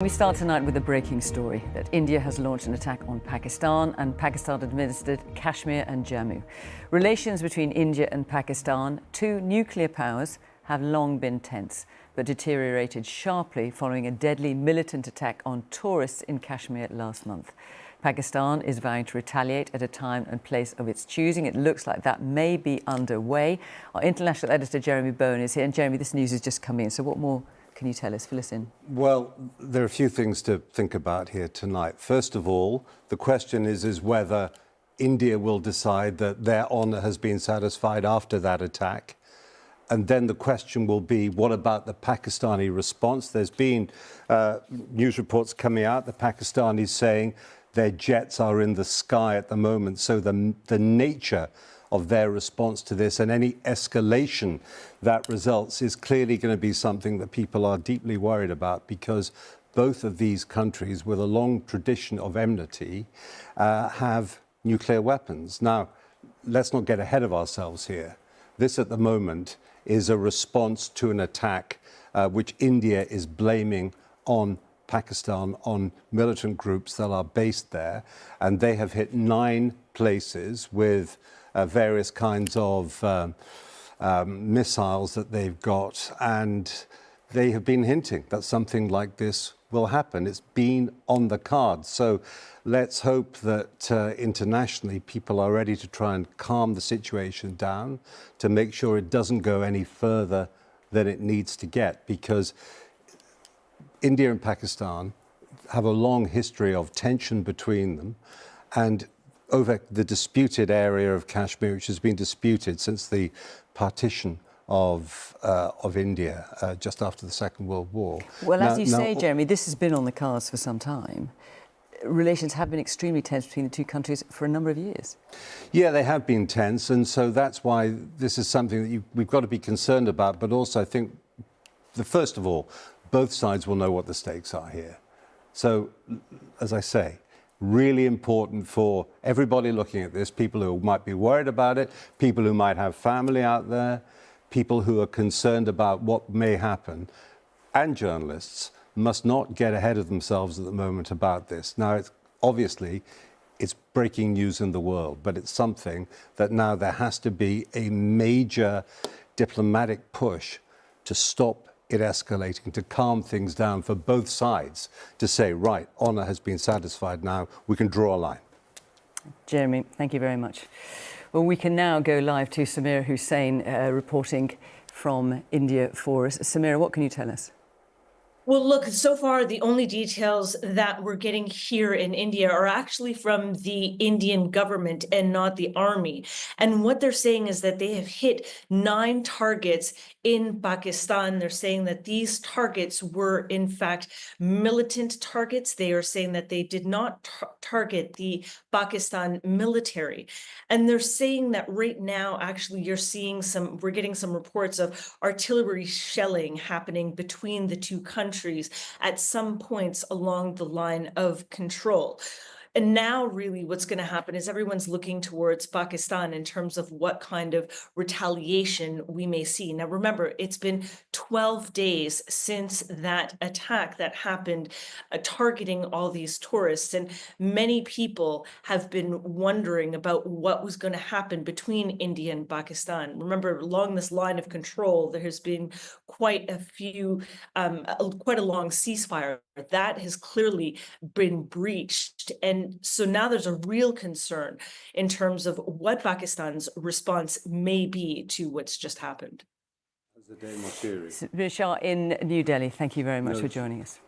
We start tonight with a breaking story that India has launched an attack on Pakistan and Pakistan-administered Kashmir and Jammu. Relations between India and Pakistan, two nuclear powers, have long been tense, but deteriorated sharply following a deadly militant attack on tourists in Kashmir last month. Pakistan is vowing to retaliate at a time and place of its choosing. It looks like that may be underway. Our international editor, Jeremy Bowen, is here. And Jeremy, this news has just come in, so what more can you tell us? Fill us in. Well, there are a few things to think about here tonight. First of all, the question is whether India will decide that their honour has been satisfied after that attack. And then the question will be, what about the Pakistani response? There's been news reports coming out, the Pakistanis saying their jets are in the sky at the moment. So the nature of their response to this and any escalation that results is clearly going to be something that people are deeply worried about, because both of these countries with a long tradition of enmity have nuclear weapons. Now, let's not get ahead of ourselves here. This at the moment is a response to an attack which India is blaming on Pakistan, on militant groups that are based there, and they have hit 9 places with various kinds of missiles that they've got, and they have been hinting that something like this will happen. It's been on the cards. So let's hope that internationally people are ready to try and calm the situation down to make sure it doesn't go any further than it needs to get, because India and Pakistan have a long history of tension between them, and over the disputed area of Kashmir, which has been disputed since the partition of India just after the Second World War. Well, as you say, Jeremy, this has been on the cards for some time. Relations have been extremely tense between the two countries for a number of years. Yeah, they have been tense, and so that's why this is something that we've got to be concerned about. But also, I think, first of all, both sides will know what the stakes are here. So, as I say, really important for everybody looking at this, people who might be worried about it, people who might have family out there, people who are concerned about what may happen, and journalists must not get ahead of themselves at the moment about this. Now, obviously, it's breaking news in the world, but it's something that now there has to be a major diplomatic push to stop it escalating, to calm things down for both sides, to say, right, honour has been satisfied now, we can draw a line. Jeremy, thank you very much. Well, we can now go live to Samira Hussain reporting from India for us. Samira, what can you tell us? Well, look, so far, the only details that we're getting here in India are actually from the Indian government and not the army. And what they're saying is that they have hit 9 targets in Pakistan. They're saying that these targets were, in fact, militant targets. They are saying that they did not target the Pakistan military. And they're saying that right now, actually, we're getting some reports of artillery shelling happening between the two countries at some points along the line of control. And now really what's going to happen is everyone's looking towards Pakistan in terms of what kind of retaliation we may see. Now, remember, it's been 12 days since that attack that happened targeting all these tourists. And many people have been wondering about what was going to happen between India and Pakistan. Remember, along this line of control, there has been quite a long ceasefire that has clearly been breached. And so now there's a real concern in terms of what Pakistan's response may be to what's just happened. Vishal in New Delhi, thank you very much for joining us.